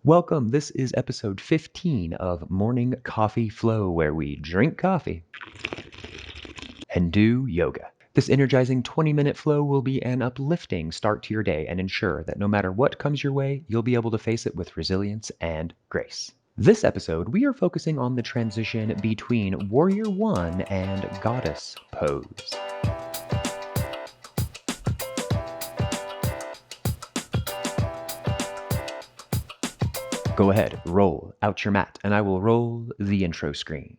Welcome. This is episode 15 of Morning Coffee Flow, where we drink coffee and do yoga. This energizing 20-minute flow will be an uplifting start to your day and ensure that no matter what comes your way, you'll be able to face it with resilience and grace. This episode, we are focusing on the transition between Warrior One and Goddess Pose. Go ahead, roll out your mat, and I will roll the intro screen.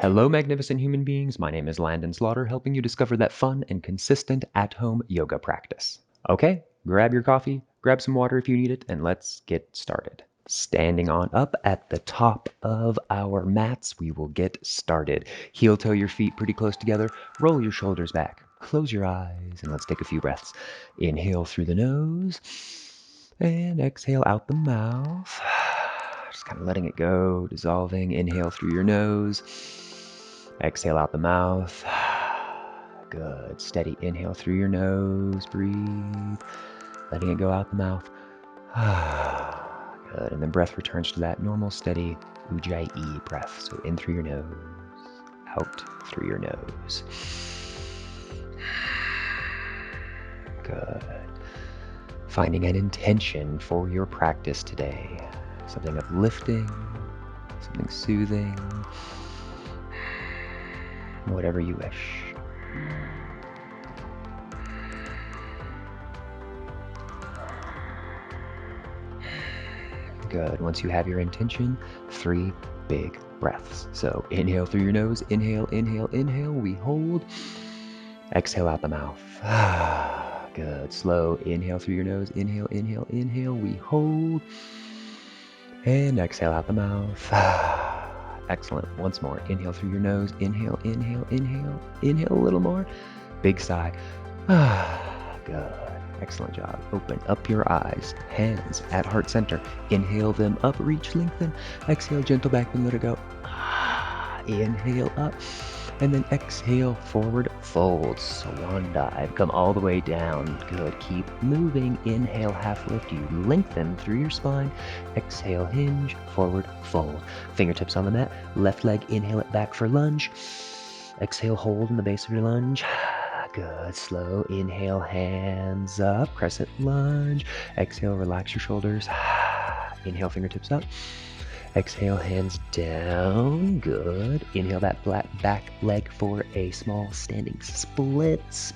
Hello, magnificent human beings. My name is Landon Slaughter, helping you discover that fun and consistent at-home yoga practice. Okay, grab your coffee, grab some water if you need it, and let's get started. Standing on up at the top of our mats, we will get started. Heel toe your feet pretty close together, roll your shoulders back, close your eyes, and let's take a few breaths. Inhale through the nose, and exhale out the mouth. Just kind of letting it go, dissolving. Inhale through your nose, exhale out the mouth. Good, steady inhale through your nose, breathe, letting it go out the mouth. Good, and then breath returns to that normal, steady Ujjayi breath. So in through your nose, out through your nose. Good. Finding an intention for your practice today. Something uplifting, something soothing, whatever you wish. Good. Once you have your intention, 3 big breaths. So inhale through your nose, inhale, inhale, inhale. We hold. Exhale out the mouth. Good. Slow. Inhale through your nose, inhale, inhale, inhale. We hold. And exhale out the mouth. Excellent. Once more. Inhale through your nose, inhale, inhale, inhale. Inhale a little more. Big sigh. Good. Excellent job. Open up your eyes. Hands at heart center. Inhale them up, reach, lengthen. Exhale, gentle back and let it go. Inhale up. And then exhale, forward fold. Swan dive. Come all the way down. Good. Keep moving. Inhale, half lift. You lengthen through your spine. Exhale, hinge, forward fold. Fingertips on the mat. Left leg, inhale it back for lunge. Exhale, hold in the base of your lunge. Good. Slow. Inhale, hands up, crescent lunge. Exhale, relax your shoulders. Inhale, fingertips up. Exhale, hands down. Good. Inhale that flat back leg for a small standing splits.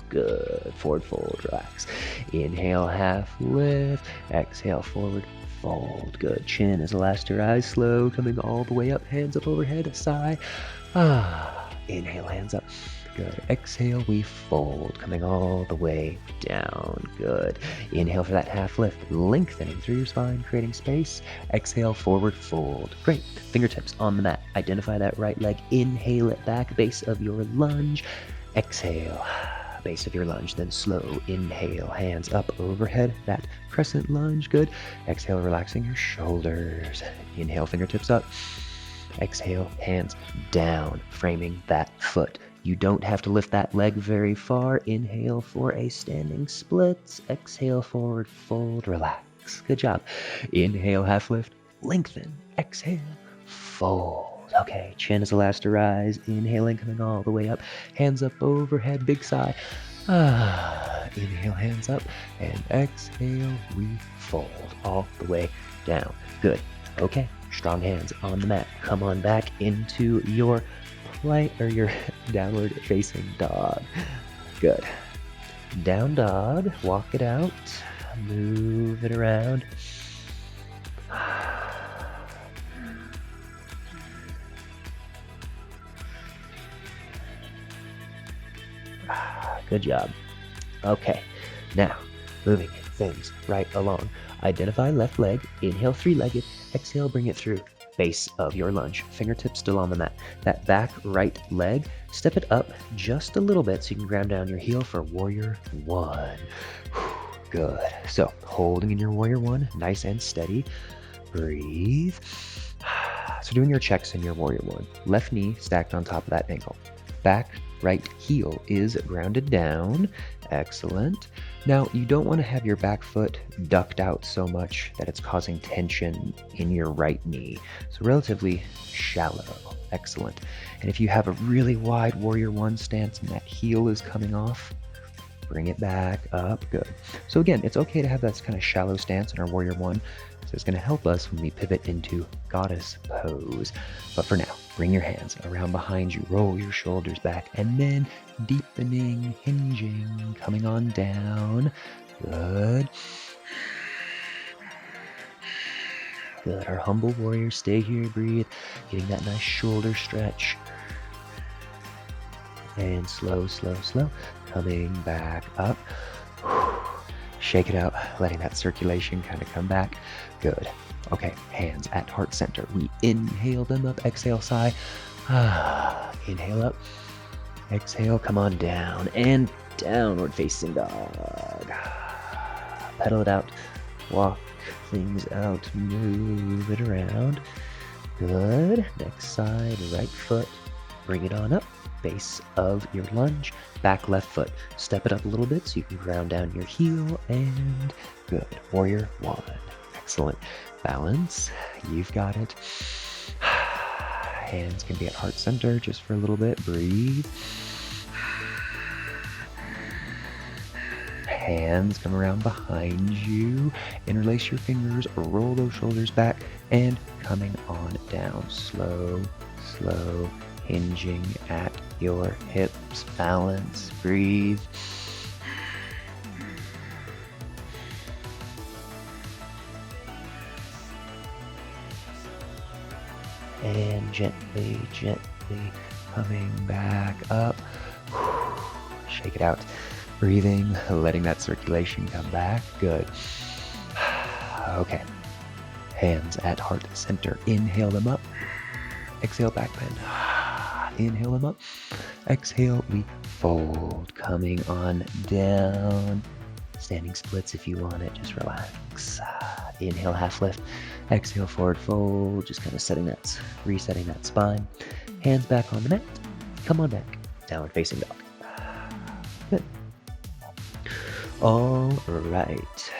Good. Forward fold, relax. Inhale, half lift. Exhale, forward fold. Good. Chin is last to rise. Slow, coming all the way up. Hands up overhead. Sigh. Inhale, hands up. Good. Exhale, we fold, coming all the way down. Good. Inhale for that half lift, lengthening through your spine, creating space. Exhale, forward fold. Great. Fingertips on the mat. Identify that right leg. Inhale it back, base of your lunge. Exhale, base of your lunge. Then slow. Inhale, hands up overhead. That crescent lunge. Good. Exhale, relaxing your shoulders. Inhale, fingertips up. Exhale, hands down, framing that foot. You don't have to lift that leg very far. Inhale for a standing splits. Exhale, forward fold, relax. Good job. Inhale, half lift, lengthen. Exhale, fold. Okay, chin is the last to rise. Inhaling, coming all the way up. Hands up overhead, big sigh. Inhale, hands up, and exhale, we fold all the way down. Good. Okay, strong hands on the mat. Come on back into your plank or your downward facing dog. Good. Down dog. Walk it out. Move it around. Good job. Okay. Now, moving things right along. Identify left leg. Inhale, 3-legged. Exhale, bring it through. Base of your lunge. Fingertips still on the mat. That back right leg, step it up just a little bit so you can ground down your heel for Warrior One. Good. So, holding in your Warrior One, nice and steady. Breathe. So doing your checks in your Warrior One. Left knee stacked on top of that ankle. Back Right heel is grounded down. Excellent. Now, you don't want to have your back foot ducked out so much that it's causing tension in your right knee. So relatively shallow. Excellent. And if you have a really wide Warrior One stance and that heel is coming off, bring it back up. Good. So again, it's okay to have that kind of shallow stance in our Warrior One. So it's going to help us when we pivot into Goddess pose. But for now, bring your hands around behind you, roll your shoulders back, and then deepening, hinging, coming on down. Good. Good. Our humble warrior, stay here, breathe, getting that nice shoulder stretch. And slow, slow, slow, coming back up. Shake it out, letting that circulation kind of come back. Good. Okay, hands at heart center. We inhale them up, exhale, sigh. Inhale up, exhale, come on down, and downward facing dog. Pedal it out, walk things out, move it around. Good. Next side, right foot, bring it on up. Base of your lunge, back left foot. Step it up a little bit so you can ground down your heel, and good. Warrior One. Excellent. Balance. You've got it. Hands can be at heart center just for a little bit. Breathe. Hands come around behind you. Interlace your fingers, roll those shoulders back, and coming on down. Slow, slow. Hinging at your hips, balance, breathe. And gently, gently coming back up. Shake it out. Breathing, letting that circulation come back. Good. Okay. Hands at heart center. Inhale them up. Exhale, back bend. Inhale them up. Exhale, we fold. Coming on down. Standing splits if you want it. Just relax. Inhale, half lift. Exhale, forward fold. Just kind of resetting that spine. Hands back on the mat. Come on back. Downward facing dog. Good. All right.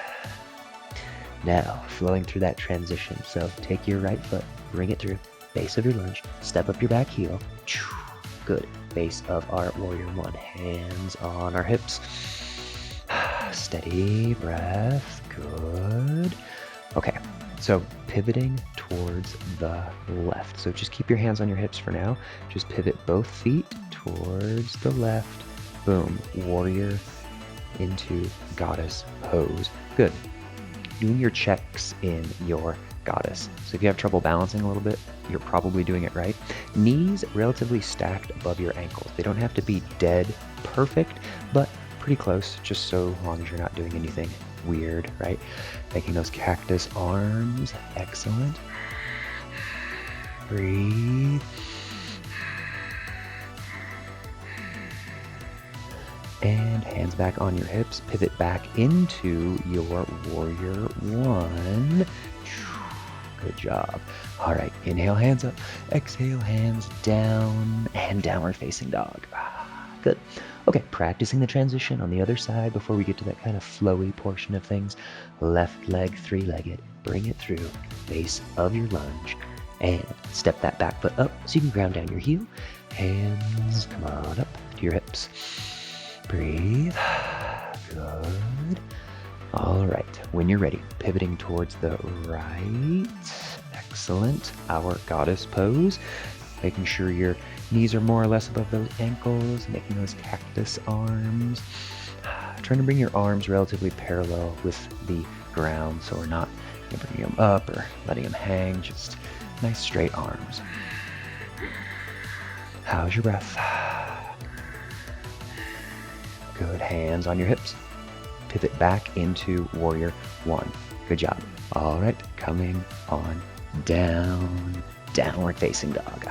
Now, flowing through that transition. So take your right foot, bring it through. Base of your lunge, step up your back heel. Good. Base of our Warrior One. Hands on our hips. Steady breath. Good. Okay, so pivoting towards the left. So just keep your hands on your hips for now. Just pivot both feet towards the left. Boom. Warrior into Goddess pose. Good. Doing your checks in your Goddess. So if you have trouble balancing a little bit, you're probably doing it right. Knees relatively stacked above your ankles. They don't have to be dead perfect, but pretty close, just so long as you're not doing anything weird, right? Making those cactus arms. Excellent. Breathe. And hands back on your hips. Pivot back into your Warrior One. Good job. All right, inhale, hands up. Exhale, hands down, and downward facing dog. Good. Okay, practicing the transition on the other side before we get to that kind of flowy portion of things. Left leg, three-legged. Bring it through. Base of your lunge. And step that back foot up so you can ground down your heel. Hands come on up to your hips. Breathe. Good. All right, when you're ready, pivoting towards the right. Excellent. Our Goddess pose. Making sure your knees are more or less above those ankles, making those cactus arms. Trying to bring your arms relatively parallel with the ground, so we're not bringing them up or letting them hang, just nice straight arms. How's your breath? Good. Hands on your hips. Pivot back into Warrior One. Good job. All right, coming on down, downward facing dog.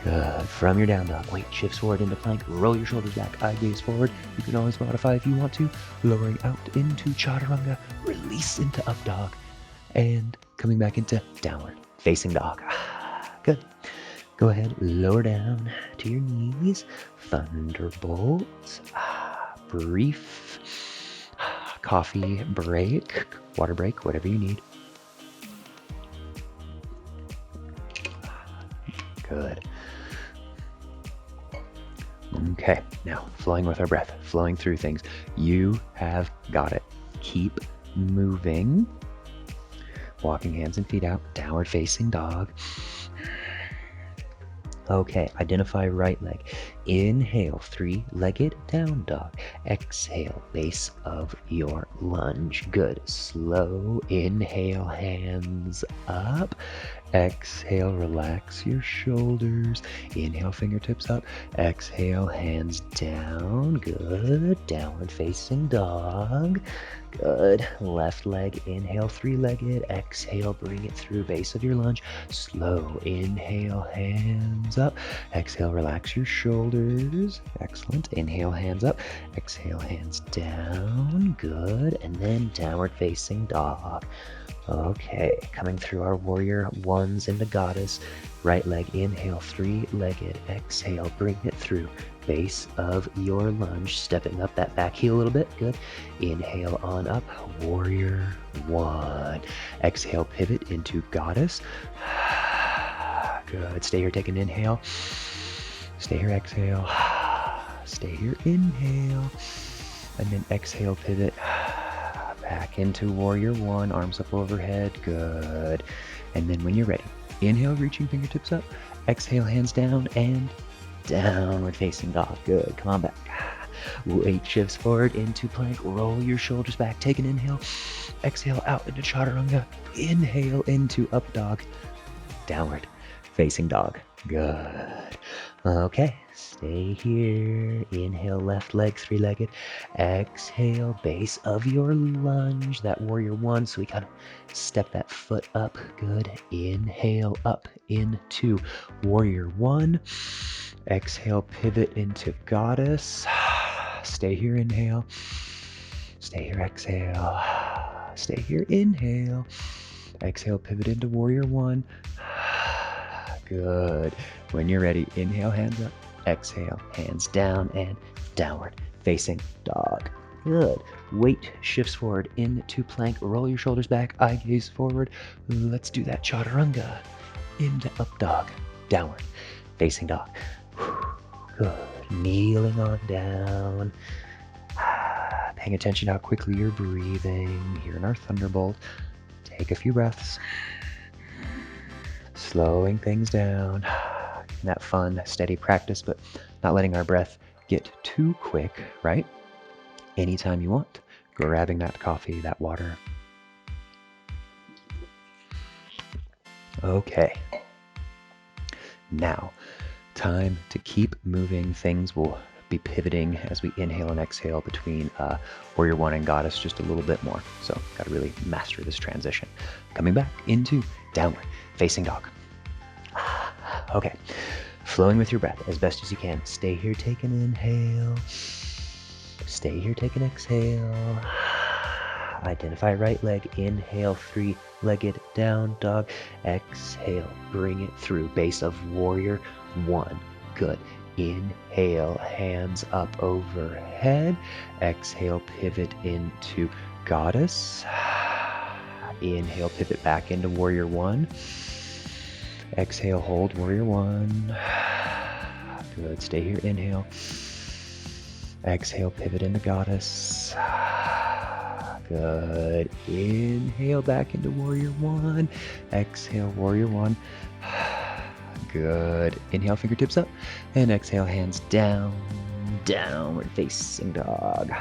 Good. From your down dog, weight shifts forward into plank. Roll your shoulders back, eye gaze forward. You can always modify if you want to. Lowering out into chaturanga, release into up dog, and coming back into downward facing dog. Good. Go ahead, lower down to your knees. Thunderbolt. Brief coffee break, water break, whatever you need. Good. Okay, now flowing with our breath, flowing through things. You have got it. Keep moving. Walking hands and feet out, downward facing dog. Okay, identify right leg. Inhale, three-legged down dog. Exhale, base of your lunge. Good. Slow inhale, hands up. Exhale, relax your shoulders. Inhale, fingertips up. Exhale, hands down. Good. Downward facing dog. Good. Left leg, inhale, three-legged. Exhale, bring it through base of your lunge. Slow inhale, hands up. Exhale, relax your shoulders. Excellent. Inhale, hands up. Exhale, hands down. Good. And then downward facing dog. Okay, coming through our warrior ones into goddess. Right leg, inhale, three-legged. Exhale, bring it through base of your lunge, stepping up that back heel a little bit. Good. Inhale on up, warrior one. Exhale, pivot into goddess. Good. Stay here, take an inhale. Stay here, exhale. Stay here, inhale. And then exhale, pivot. Back into warrior one, arms up overhead. Good. And then when you're ready, inhale, reaching fingertips up. Exhale, hands down and downward facing dog. Good. Come on back. Weight shifts forward into plank. Roll your shoulders back. Take an inhale. Exhale out into chaturanga. Inhale into up dog. Downward facing dog. Good. Okay. Stay here. Inhale, left leg, three-legged. Exhale, base of your lunge. That warrior one. So we kind of step that foot up. Good. Inhale up into warrior one. Exhale, pivot into goddess. Stay here, inhale. Stay here, exhale. Stay here, inhale. Exhale, pivot into warrior one. Good. When you're ready, inhale, hands up. Exhale, hands down and downward facing dog. Good. Weight shifts forward into plank. Roll your shoulders back. Eye gaze forward. Let's do that chaturanga. Into up dog. Downward facing dog. Good. Kneeling on down. Paying attention how quickly you're breathing. Here in our thunderbolt. Take a few breaths. Slowing things down. That fun, steady practice, but not letting our breath get too quick, right? Anytime you want, grabbing that coffee, that water. Okay. Now, time to keep moving. Things will be pivoting as we inhale and exhale between warrior one and goddess just a little bit more. So, got to really master this transition. Coming back into downward facing dog. Okay, flowing with your breath as best as you can. Stay here, take an inhale. Stay here, take an exhale. Identify right leg. Inhale, three-legged down dog. Exhale, bring it through base of warrior one. Good. Inhale, hands up overhead. Exhale, pivot into goddess. Inhale, pivot back into warrior one. Exhale, hold warrior one. Good. Stay here. Inhale. Exhale, pivot into goddess. Good. Inhale back into warrior one. Exhale, warrior one. Good. Inhale, fingertips up. And exhale, hands down. Downward facing dog.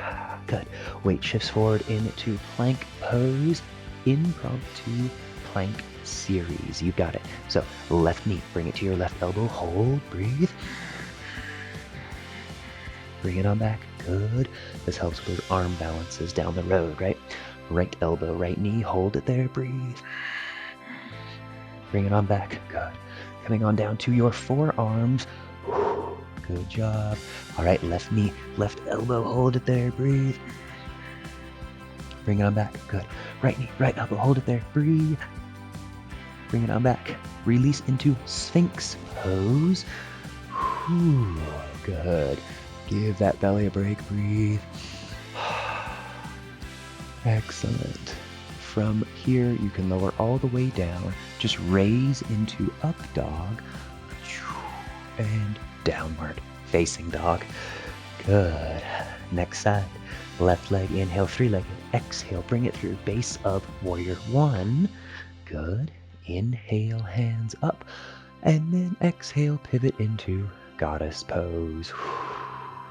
Good. Weight shifts forward into plank pose. Impromptu plank series. You got it. So left knee, bring it to your left elbow. Hold, breathe. Bring it on back. Good. This helps with arm balances down the road, right? Right elbow, right knee. Hold it there. Breathe. Bring it on back. Good. Coming on down to your forearms. Good job. All right, left knee, left elbow. Hold it there. Breathe. Bring it on back. Good. Right knee, right elbow. Hold it there. Breathe. Bring it on back. Release into Sphinx pose. Whew, good. Give that belly a break. Breathe. Excellent. From here, you can lower all the way down. Just raise into up dog and downward facing dog. Good. Next side. Left leg, inhale, three-legged. Exhale, bring it through base of warrior one. Good. Inhale, hands up. And then exhale, pivot into goddess pose.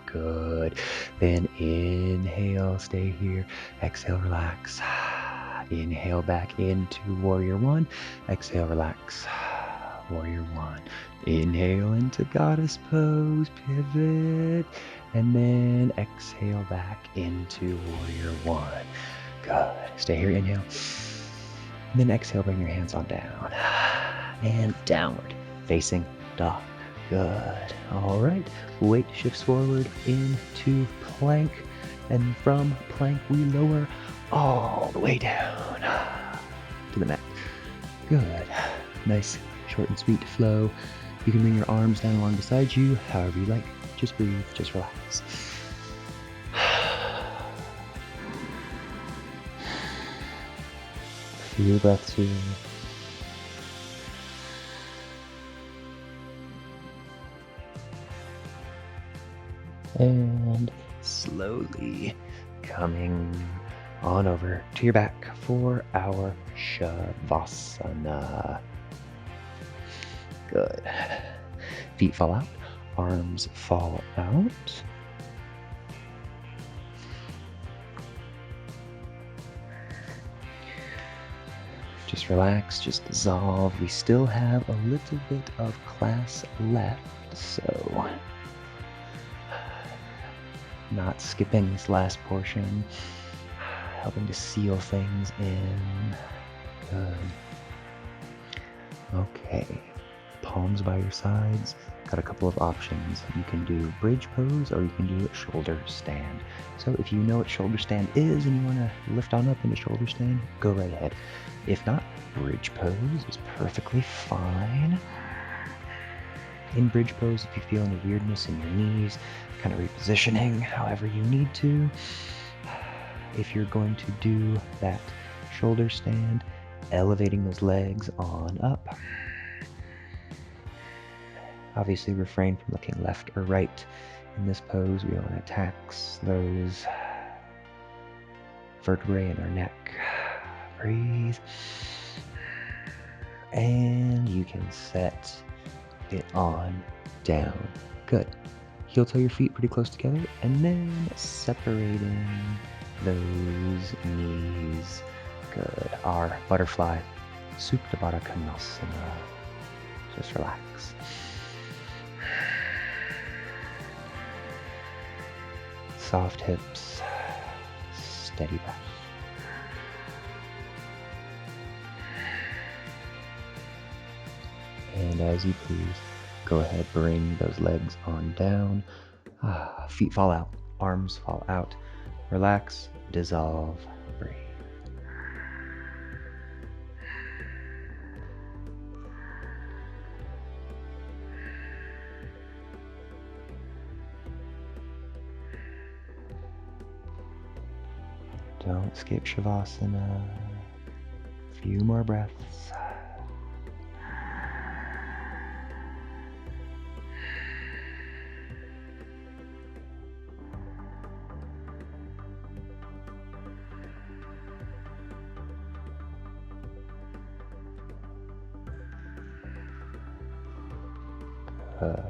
Good. Then inhale, stay here. Exhale, relax. Inhale back into warrior one. Exhale, relax. Warrior one. Inhale into goddess pose, pivot, and then exhale back into warrior one. Good. Stay here, inhale. And then exhale, bring your hands on down. And downward, facing dog. Good. All right. Weight shifts forward into plank. And from plank, we lower all the way down to the mat. Good. Nice, short and sweet flow. You can bring your arms down along beside you, however you like. Just breathe, just relax. Few breaths here. And slowly coming on over to your back for our Shavasana. Good. Feet fall out, arms fall out. Just relax, just dissolve. We still have a little bit of class left, so not skipping this last portion, helping to seal things in. Good. Okay, palms by your sides. Got a couple of options. You can do bridge pose or you can do shoulder stand. So if you know what shoulder stand is and you want to lift on up into shoulder stand, go right ahead. If not, bridge pose is perfectly fine. In bridge pose, if you feel any weirdness in your knees, kind of repositioning however you need to. If you're going to do that shoulder stand, elevating those legs on up. Obviously refrain from looking left or right in this pose. We don't want to tax those vertebrae in our neck. Breathe. And you can set it on down. Good. Heel toe your feet pretty close together and then separating those knees. Good. Our butterfly Supta Baddha Konasana. Just relax. Soft hips, steady breath. And as you please, go ahead, bring those legs on down. Feet fall out, arms fall out. Relax, dissolve, breathe. Don't skip Shavasana. A few more breaths. Good.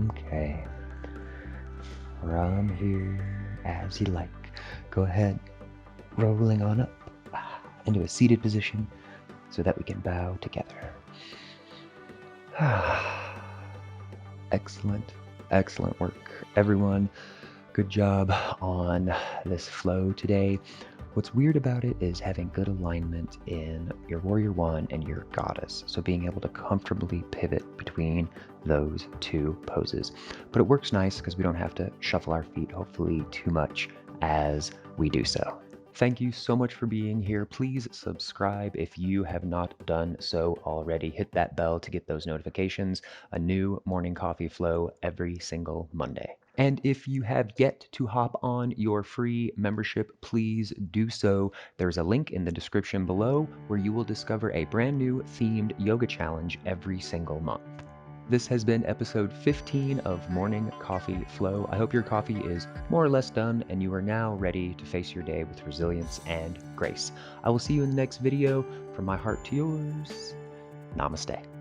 Okay. From here, as you like, go ahead, rolling on up into a seated position so that we can bow together. Excellent, excellent work, everyone. Good job on this flow today. What's weird about it is having good alignment in your warrior one and your goddess. So being able to comfortably pivot between those two poses. But it works nice because we don't have to shuffle our feet, hopefully, too much as we do so. Thank you so much for being here. Please subscribe if you have not done so already. Hit that bell to get those notifications. A new morning coffee flow every single Monday. And if you have yet to hop on your free membership, please do so. There's a link in the description below where you will discover a brand new themed yoga challenge every single month. This has been episode 15 of Morning Coffee Flow. I hope your coffee is more or less done and you are now ready to face your day with resilience and grace. I will see you in the next video. From my heart to yours, namaste.